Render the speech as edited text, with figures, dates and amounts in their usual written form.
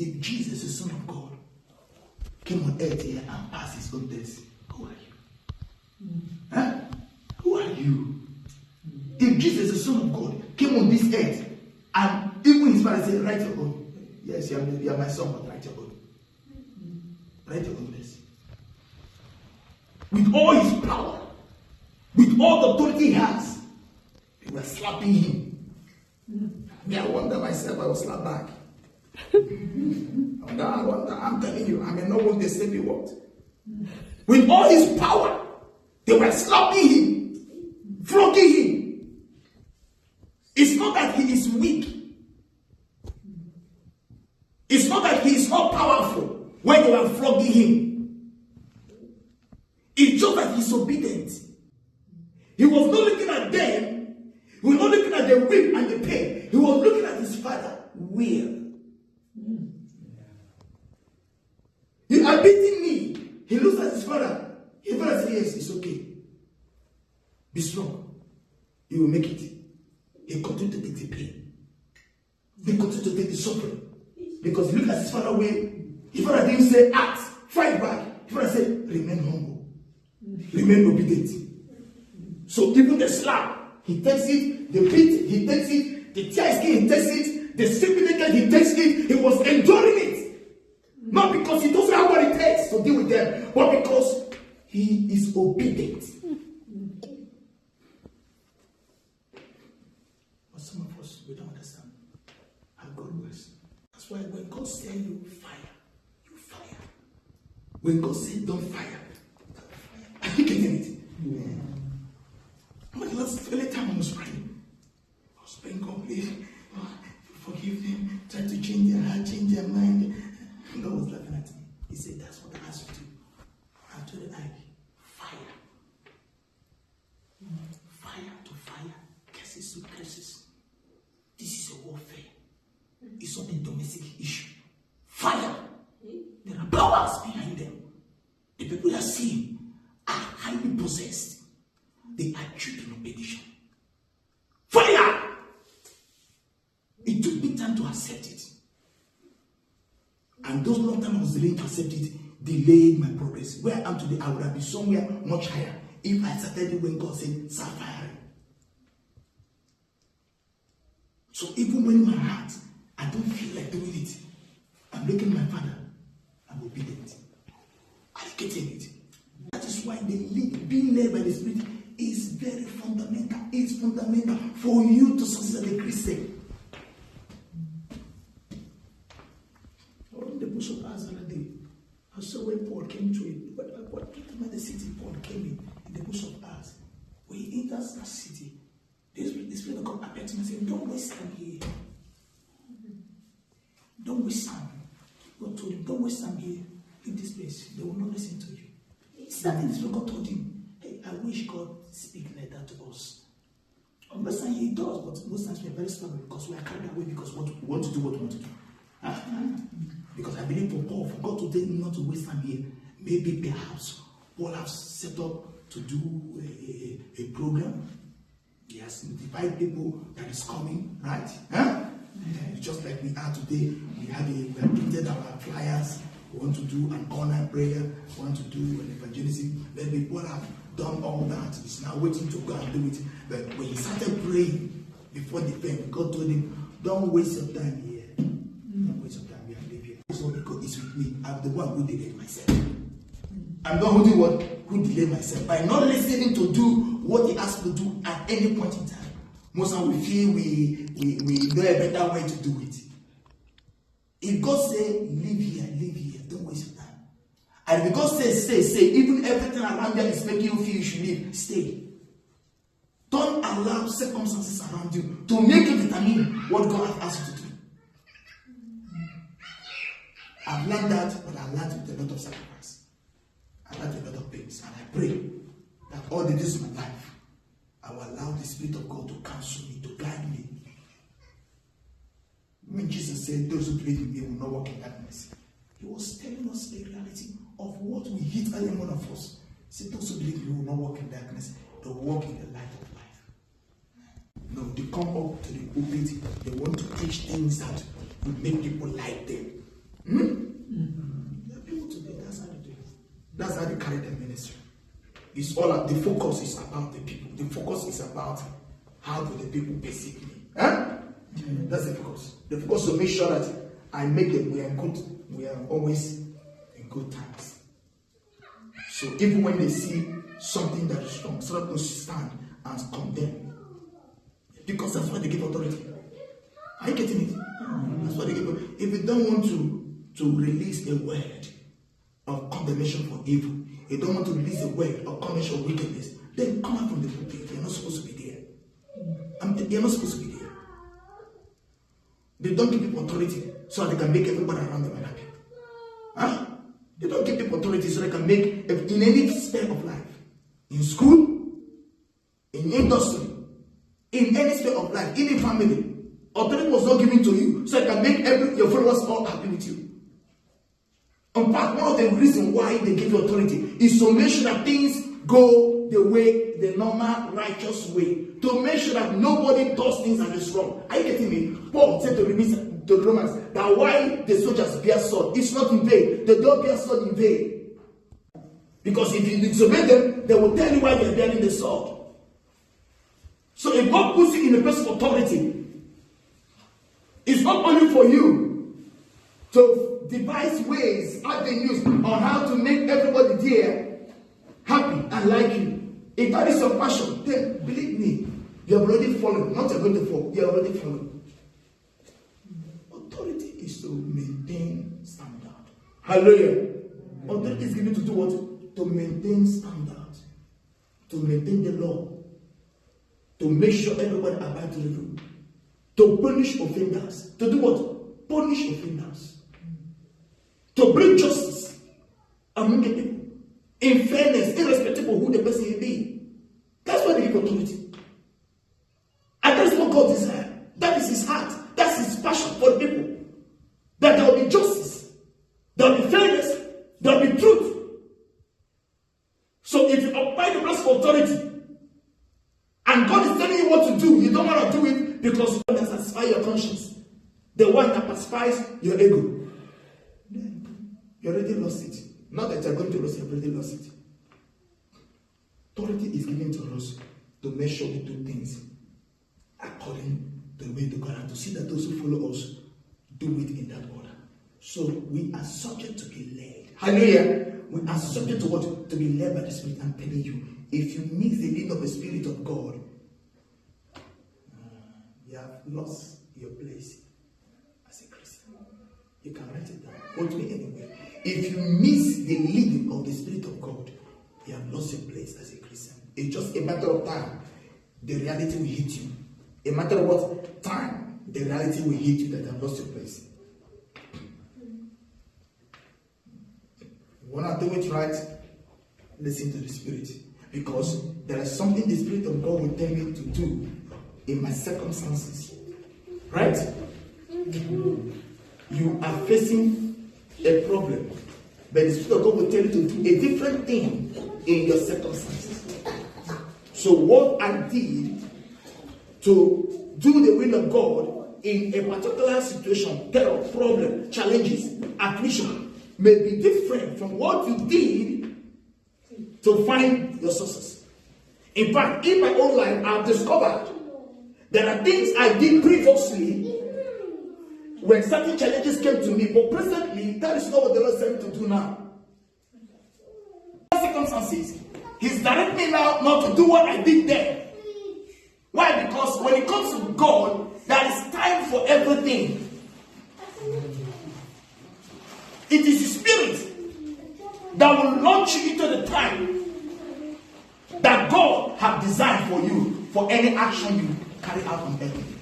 If Jesus, the Son of God, came on earth here and passed his own death, who are you? Huh? Who are you? If Jesus, the Son of God, came on this earth and even his father said, write your own. Yes, you are my son, but write your own. Write your own death. With all his power, with all the authority he has, they were slapping him. Me, I wonder myself, I was slapped back. I wonder, I'm telling you, I may not want the same word. With all his power, they were slapping him, flogging him. It's not that he is weak. It's not that he is not powerful when they were flogging him. It's just that he's obedient. He was not looking at them. He was not looking at the whip and the pain. He was looking at his father. Will. You are beating me. He looks at his father. His father says, yes, it's okay. Be strong. You will make it. He continued to take the pain. He continued to take the suffering. Because he looked at his father way. His father didn't say, act, fight back. His father said, remain humble. Remain obedient. So even the slap, he takes it. The beat, he takes it. The tear skin, he takes it. The sleeping naked, he takes it. He was enduring it. Not because he doesn't have what it takes to deal with them, but because he is obedient. But some of us, we don't understand how God works. That's why when God says you fire, you fire. When God says don't fire, don't fire. Are you getting it? Yeah. When last every time I was praying, God, please, forgive them, try to change their heart, change their mind. God was laughing at me. He said, that's what I asked you to do. I told the ivy, fire. Fire to fire, curses to curses. This is a warfare. It's not a domestic issue. Fire. There are powers behind them. The people that see him are highly possessed. They are dripping of perdition. Fire! It took me time to accept it. And those long time I was delaying to accept it delayed my progress. Where I am today, I would have been somewhere much higher if I started it when God said, start firing. So even when in my heart, I don't feel like doing it, I'm looking at my father, I'm obedient. Are you getting it? That is why being led by the Spirit is very fundamental. It's fundamental for you to succeed as a Christian. The bush of Azar that day, I saw when Paul came to it. What the city Paul came in the bush of Az. When he enters that city, the Spirit of God appeared to me and said, don't waste time here. Don't waste time. God told him, don't waste time here. In this place, they will not listen to you. It's that thing that God told him. Hey, I wish God speak like that to us. Most times he does, but most times we're very stubborn because we are carried away because we want to do what we want to do. Because I believe for Paul, for God to tell him not to waste time here, maybe perhaps Paul has set up to do a program. He has notified people that is coming, right? Just like we are today, we have printed our flyers. We want to do an online prayer. We want to do an evangelism. Maybe Paul have done all that. He's now waiting to go and do it. But when he started praying before the event, God told him, don't waste your time here. Don't waste your time here. Live here. So because it's with me, I'm the one who delayed myself. I'm the only one who delayed myself by not listening to do what he asked me to do at any point in time. Most times we feel we know a better way to do it. If God says, live here, don't waste your time. And if God says, stay, even everything around there is making you feel you should live, stay. Don't allow circumstances around you to make you determine what God has asked you to do. I've learned that, but I've learned with a lot of sacrifice. I learned a lot of things. And I pray that all the days of my life, I will allow the Spirit of God to counsel me, to guide me. When Jesus said, those who believe in me will not walk in darkness, he was telling us the reality of what we hit every one of us. He said, those who believe in me will not walk in darkness, they will walk in the light of life. No, they come up to the pulpit, they want to teach things that will make people like them. There are people today, that's how they do it. That's how they carry their ministry. It's all the focus is about the people. The focus is about how do the people perceive me. That's the focus. The focus to make sure that I make it, we are always in good times. So even when they see something that is wrong, so to stand and condemn. Because that's why they give authority. Are you getting it? That's why they give authority. If you don't want to release a word of condemnation for evil, you don't want to release a word of condemnation of wickedness, then come out from the pulpit. You're not supposed to be there. You're not supposed to be there. They don't give people authority so that they can make everybody around them happy. They don't give people authority so they can make, in any sphere of life, in school, in industry, in any sphere of life, in a family, authority was not given to you so it can make your followers all happy with you. In fact, one of the reasons why they give you authority is to make sure that things go the way, the normal, righteous way. To make sure that nobody does things that is wrong. Are you getting me? Paul said to the Romans that why the soldiers bear sword, it's not in vain. They don't bear sword in vain. Because if you disobey them, they will tell you why they're bearing the sword. So if God puts you in a place of authority, it's not only for you to devise ways, avenues on how to make everybody there happy and like you. If that is your passion, then believe me, you have already fallen. Not you're going to fall, you have already fallen. Authority is to maintain standard. Hallelujah. Authority is given to do what? To maintain standard. To maintain the law. To make sure everybody abides to the rule. To punish offenders. To do what? Punish offenders. To bring justice among the people. In fairness, irrespective of who the person may be. That's why they give authority. And that's what God desires. That is his heart. That's his passion for the people. That there will be justice. There will be fairness. There will be truth. So if you occupy the place of authority, and God is telling you what to do, you don't want to do it because God has satisfied your conscience. The one that pacifies your ego. You already lost it. Not that you're going to lose it, you already lost it. Authority is given to us to make sure we do things according to the way to God and to see that those who follow us do it in that order. So we are subject to be led. Hallelujah. We are subject to what? To be led by the Spirit. I'm telling you, if you miss the lead of the Spirit of God, you have lost your place as a Christian. You can write it down. Quote me anyway. If you miss the leading of the Spirit of God, you have lost your place as a Christian. It's just a matter of time. The reality will hit you. A matter of what? Time. The reality will hit you that you have lost your place. You want to do it right? Listen to the Spirit. Because there is something the Spirit of God will tell me to do in my circumstances. Right? You are facing a problem, but the Spirit of God will tell you to do a different thing in your circumstances. So what I did to do the will of God in a particular situation, terror, problem, challenges, affliction, may be different from what you did to find your success. In fact, in my own life, I've discovered there are things I did previously when certain challenges came to me, but presently, that is not what the Lord sent me to do now. Circumstances, He's directing me now not to do what I did then. Why? Because when it comes to God, there is time for everything. It is His Spirit that will launch you into the time that God has designed for you for any action you carry out on earth.